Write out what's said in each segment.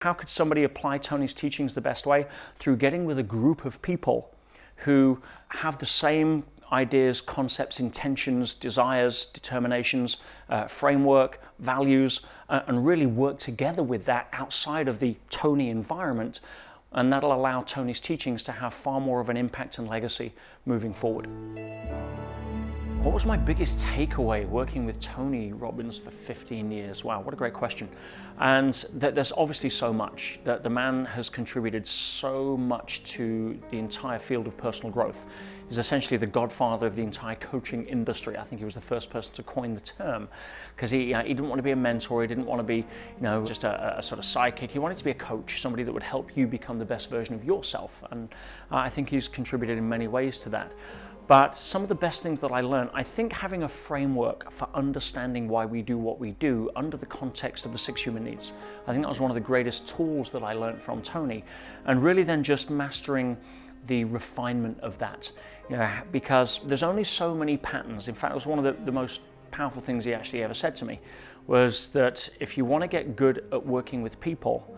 How could somebody apply Tony's teachings the best way? Through getting with a group of people who have the same ideas, concepts, intentions, desires, determinations, framework, values, and really work together with that outside of the Tony environment. And that'll allow Tony's teachings to have far more of an impact and legacy moving forward. What was my biggest takeaway working with Tony Robbins for 15 years? Wow, what a great question. And there's obviously so much. That the man has contributed so much to the entire field of personal growth. He's essentially the godfather of the entire coaching industry. I think he was the first person to coin the term, because he didn't want to be a mentor. He didn't want to be, just a sort of sidekick. He wanted to be a coach, somebody that would help you become the best version of yourself. And I think he's contributed in many ways to that. But some of the best things that I learned, I think having a framework for understanding why we do what we do under the context of the 6 human needs. I think that was one of the greatest tools that I learned from Tony. And really then just mastering the refinement of that. Because there's only so many patterns. In fact, it was one of the most powerful things he actually ever said to me, was that if you want to get good at working with people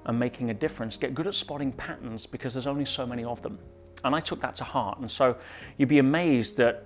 and making a difference, get good at spotting patterns, because there's only so many of them. And I took that to heart. And so you'd be amazed that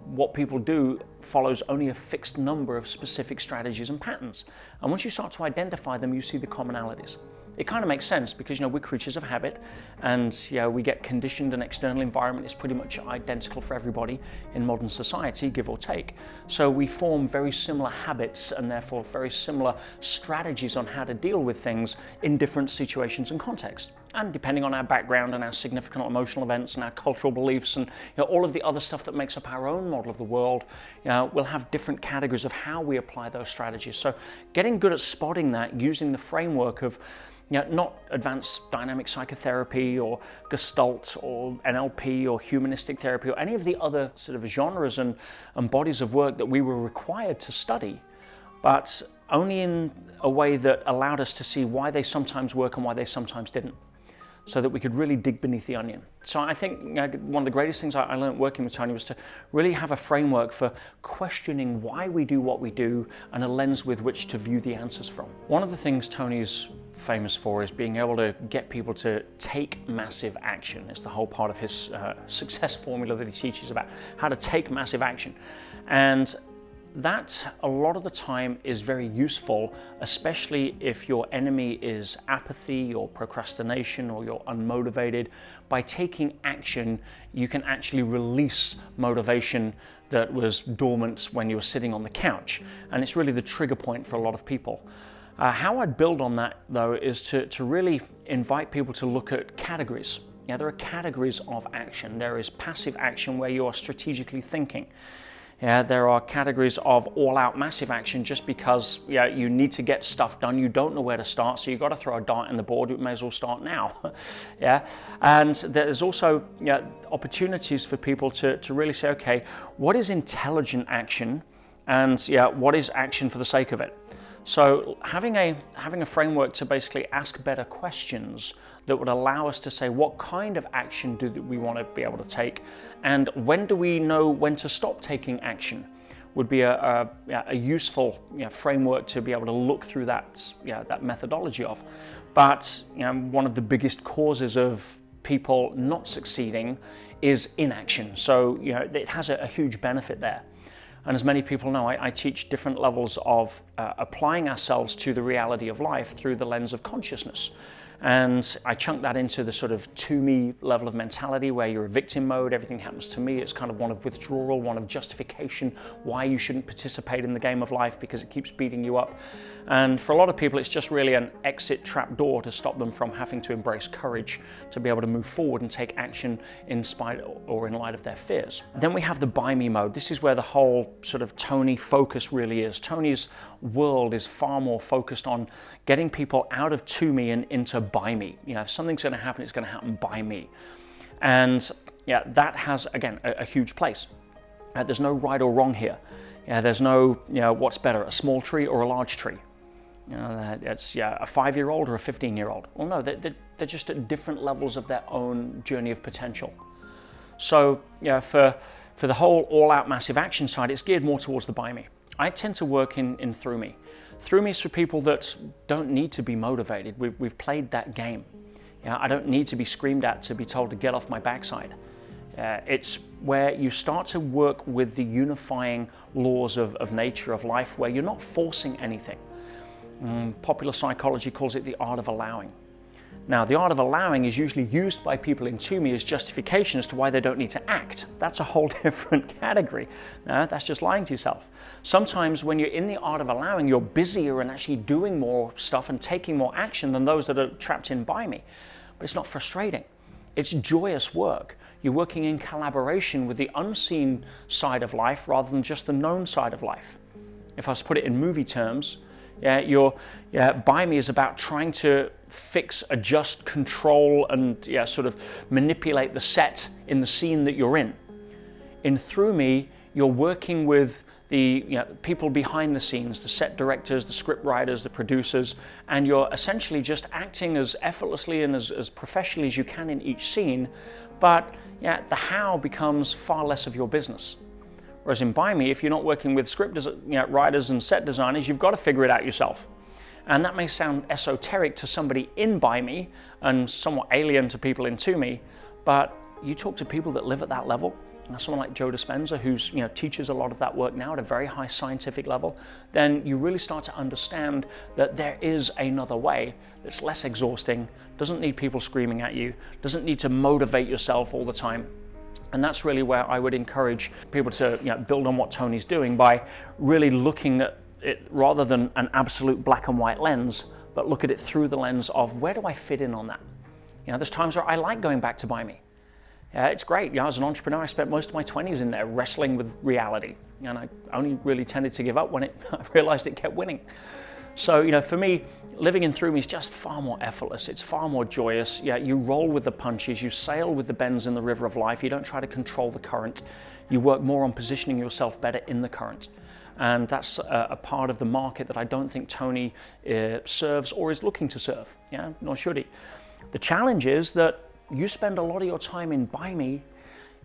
what people do follows only a fixed number of specific strategies and patterns. And once you start to identify them, you see the commonalities. It kind of makes sense, because we're creatures of habit, and we get conditioned. An external environment is pretty much identical for everybody in modern society, give or take. So we form very similar habits and therefore very similar strategies on how to deal with things in different situations and contexts. And depending on our background and our significant emotional events and our cultural beliefs and all of the other stuff that makes up our own model of the world, we'll have different categories of how we apply those strategies. So getting good at spotting that using the framework of not advanced dynamic psychotherapy or Gestalt or NLP or humanistic therapy or any of the other sort of genres and bodies of work that we were required to study, but only in a way that allowed us to see why they sometimes work and why they sometimes didn't, so that we could really dig beneath the onion. So I think one of the greatest things I learned working with Tony was to really have a framework for questioning why we do what we do and a lens with which to view the answers from. One of the things Tony's famous for is being able to get people to take massive action. It's the whole part of his success formula that he teaches about how to take massive action. And that a lot of the time is very useful, especially if your enemy is apathy or procrastination or you're unmotivated. By taking action, you can actually release motivation that was dormant when you were sitting on the couch. And it's really the trigger point for a lot of people. How I'd build on that, though, is to really invite people to look at categories. There are categories of action. There is passive action where you are strategically thinking. There are categories of all-out massive action just because you need to get stuff done. You don't know where to start, so you've got to throw a dart in the board. You may as well start now. And there's also opportunities for people to really say, okay, what is intelligent action, and what is action for the sake of it? So having a framework to basically ask better questions that would allow us to say what kind of action do we want to be able to take, and when do we know when to stop taking action, would be a useful framework to be able to look through that methodology of. But one of the biggest causes of people not succeeding is inaction. So it has a huge benefit there. And as many people know, I teach different levels of applying ourselves to the reality of life through the lens of consciousness. And I chunk that into the sort of to me level of mentality, where you're a victim mode, everything happens to me. It's kind of one of withdrawal, one of justification, why you shouldn't participate in the game of life because it keeps beating you up. And for a lot of people, it's just really an exit trap door to stop them from having to embrace courage, to be able to move forward and take action in spite or in light of their fears. Then we have the buy me mode. This is where the whole sort of Tony focus really is. Tony's world is far more focused on getting people out of to me and into by me. If something's going to happen, it's going to happen by me. And that has, again, a huge place. There's no right or wrong here. There's no, what's better, a small tree or a large tree? It's a 5-year-old or a 15-year-old. Well, no, they're just at different levels of their own journey of potential. So for the whole all-out massive action side, it's geared more towards the by me. I tend to work in through me. Through Me is for people that don't need to be motivated. We've played that game. I don't need to be screamed at to be told to get off my backside. It's where you start to work with the unifying laws of nature, of life, where you're not forcing anything. Popular psychology calls it the art of allowing. Now, the art of allowing is usually used by people in To Me as justification as to why they don't need to act. That's a whole different category. That's just lying to yourself. Sometimes when you're in the art of allowing, you're busier and actually doing more stuff and taking more action than those that are trapped in By Me. But it's not frustrating. It's joyous work. You're working in collaboration with the unseen side of life rather than just the known side of life. If I was to put it in movie terms, By Me is about trying to fix, adjust, control, and sort of manipulate the set in the scene that you're in. In Through Me, you're working with the people behind the scenes, the set directors, the script writers, the producers, and you're essentially just acting as effortlessly and as professionally as you can in each scene, but the how becomes far less of your business. Whereas in By Me, if you're not working with script writers and set designers, you've got to figure it out yourself. And that may sound esoteric to somebody in By Me and somewhat alien to people in To Me, but you talk to people that live at that level, someone like Joe Dispenza, who's teaches a lot of that work now at a very high scientific level, then you really start to understand that there is another way that's less exhausting, doesn't need people screaming at you, doesn't need to motivate yourself all the time. And that's really where I would encourage people to build on what Tony's doing by really looking at it rather than an absolute black and white lens, but look at it through the lens of where do I fit in on that? There's times where I like going back to By Me. It's great. As an entrepreneur, I spent most of my 20s in there wrestling with reality, and I only really tended to give up when I realized it kept winning. So, for me, living in Through Me is just far more effortless. It's far more joyous. You roll with the punches, you sail with the bends in the river of life. You don't try to control the current. You work more on positioning yourself better in the current. And that's a part of the market that I don't think Tony serves or is looking to serve, nor should he. The challenge is that you spend a lot of your time in By Me,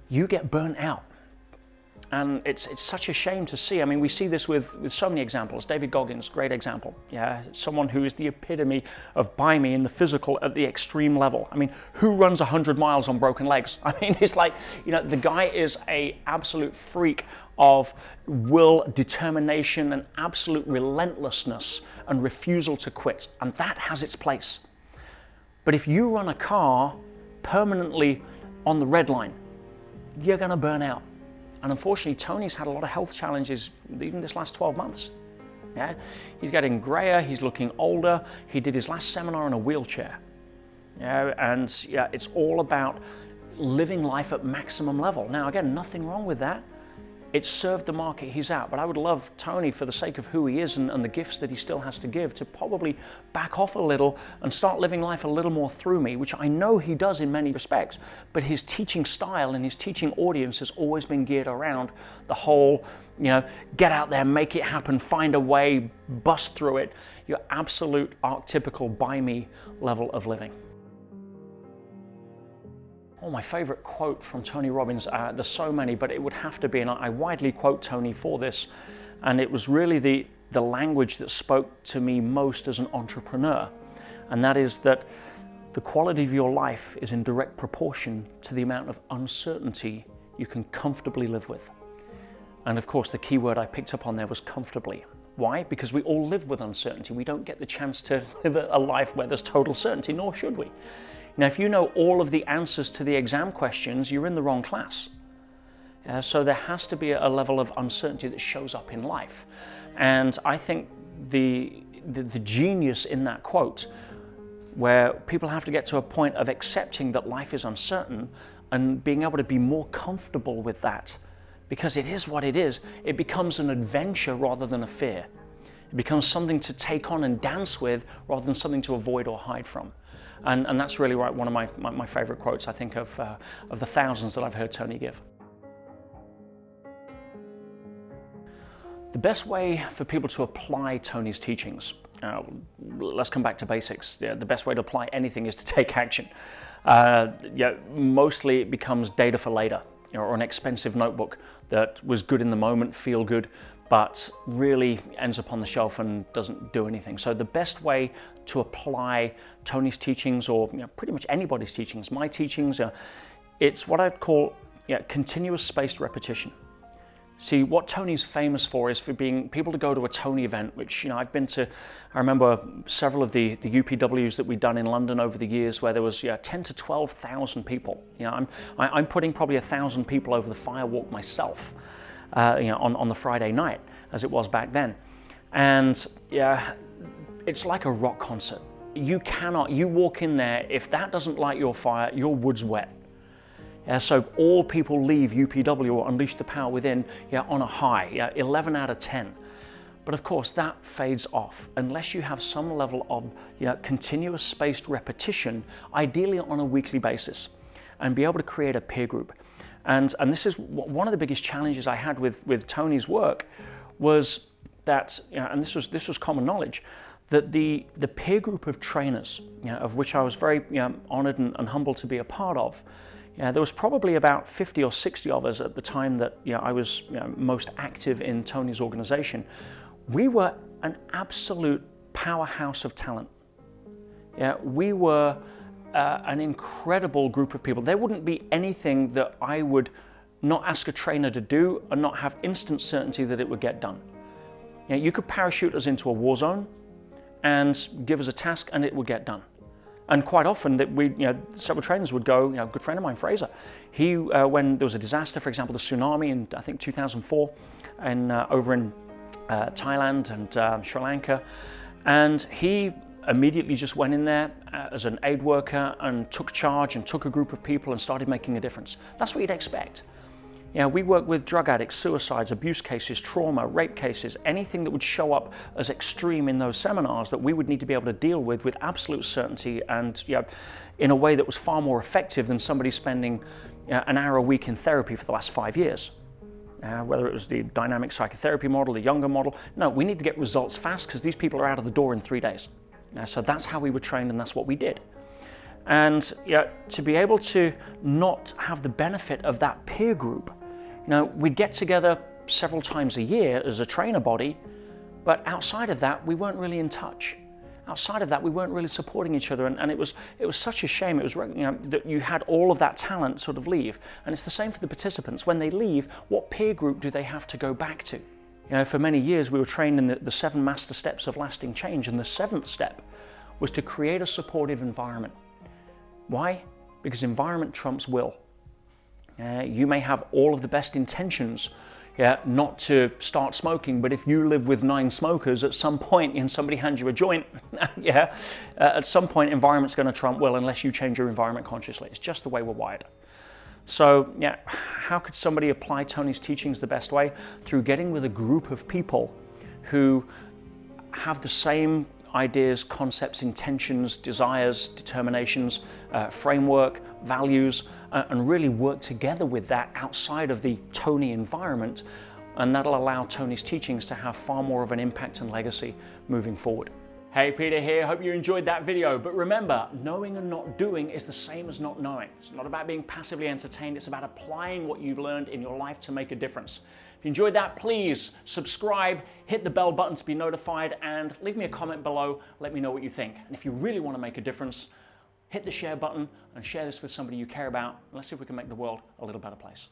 you get burnt out. And it's such a shame to see. I mean, we see this with so many examples. David Goggins, great example. Someone who is the epitome of By Me in the physical at the extreme level. I mean, who runs 100 miles on broken legs? I mean, it's like, the guy is a absolute freak of will, determination, and absolute relentlessness and refusal to quit. And that has its place. But if you run a car permanently on the red line, you're going to burn out. And unfortunately, Tony's had a lot of health challenges even this last 12 months. He's getting grayer, he's looking older. He did his last seminar in a wheelchair. It's all about living life at maximum level. Now, again, nothing wrong with that. It's served the market he's at, but I would love Tony, for the sake of who he is and the gifts that he still has to give, to probably back off a little and start living life a little more through me, which I know he does in many respects, but his teaching style and his teaching audience has always been geared around the whole, get out there, make it happen, find a way, bust through it, your absolute archetypical By Me level of living. My favorite quote from Tony Robbins, there's so many, but it would have to be, and I widely quote Tony for this, and it was really the language that spoke to me most as an entrepreneur, and that is that the quality of your life is in direct proportion to the amount of uncertainty you can comfortably live with. And of course, the key word I picked up on there was comfortably. Why? Because we all live with uncertainty. We don't get the chance to live a life where there's total certainty, nor should we. Now, if you know all of the answers to the exam questions, you're in the wrong class. So there has to be a level of uncertainty that shows up in life. And I think the genius in that quote, where people have to get to a point of accepting that life is uncertain and being able to be more comfortable with that, because it is what it is, it becomes an adventure rather than a fear. It becomes something to take on and dance with rather than something to avoid or hide from. And that's really one of my favorite quotes, I think, of the thousands that I've heard Tony give. The best way for people to apply Tony's teachings, let's come back to basics. The best way to apply anything is to take action. Mostly it becomes data for later, or an expensive notebook that was good in the moment, feel good, but really ends up on the shelf and doesn't do anything. So the best way to apply Tony's teachings, or pretty much anybody's teachings, my teachings, it's what I'd call continuous spaced repetition. See, what Tony's famous for is for being people to go to a Tony event, which I've been to. I remember several of the UPWs that we'd done in London over the years, where there was 10 to 12,000 people. I'm putting probably 1,000 people over the firewalk myself, on the Friday night, as it was back then. And it's like a rock concert. You walk in there, if that doesn't light your fire, your wood's wet. So all people leave UPW or Unleash the Power Within on a high, 11 out of 10. But of course that fades off unless you have some level of continuous spaced repetition, ideally on a weekly basis, and be able to create a peer group. And this is one of the biggest challenges I had with Tony's work, was that, and this was common knowledge, that the peer group of trainers, of which I was very honored and humbled to be a part of, there was probably about 50 or 60 of us at the time that I was most active in Tony's organization. We were an absolute powerhouse of talent. We were an incredible group of people. There wouldn't be anything that I would not ask a trainer to do and not have instant certainty that it would get done. You could parachute us into a war zone and give us a task and it would get done. And quite often that several trainers would go, a good friend of mine, Fraser, he, when there was a disaster, for example, the tsunami in, I think, 2004, and over in Thailand and Sri Lanka, and he immediately just went in there as an aid worker and took charge and took a group of people and started making a difference. That's what you'd expect. We work with drug addicts, suicides, abuse cases, trauma, rape cases, anything that would show up as extreme in those seminars that we would need to be able to deal with absolute certainty, and in a way that was far more effective than somebody spending an hour a week in therapy for the last 5 years. Whether it was the dynamic psychotherapy model, the younger model. No, we need to get results fast because these people are out of the door in 3 days. So that's how we were trained, and that's what we did. And to be able to not have the benefit of that peer group, we'd get together several times a year as a trainer body, but outside of that, we weren't really in touch. Outside of that, we weren't really supporting each other, and it was such a shame. It was that you had all of that talent sort of leave, and it's the same for the participants. When they leave, what peer group do they have to go back to? For many years, we were trained in the 7 master steps of lasting change, and the 7th step was to create a supportive environment. Why? Because environment trumps will. You may have all of the best intentions, not to start smoking, but if you live with 9 smokers, at some point, and somebody hands you a joint, at some point, environment's going to trump will unless you change your environment consciously. It's just the way we're wired. So, how could somebody apply Tony's teachings the best way? Through getting with a group of people who have the same ideas, concepts, intentions, desires, determinations, framework, values, and really work together with that outside of the Tony environment, and that'll allow Tony's teachings to have far more of an impact and legacy moving forward. Hey, Peter here, hope you enjoyed that video, but remember, knowing and not doing is the same as not knowing. It's not about being passively entertained, it's about applying what you've learned in your life to make a difference. If you enjoyed that, please subscribe, hit the bell button to be notified, and leave me a comment below, let me know what you think. And if you really want to make a difference, hit the share button and share this with somebody you care about. Let's see if we can make the world a little better place.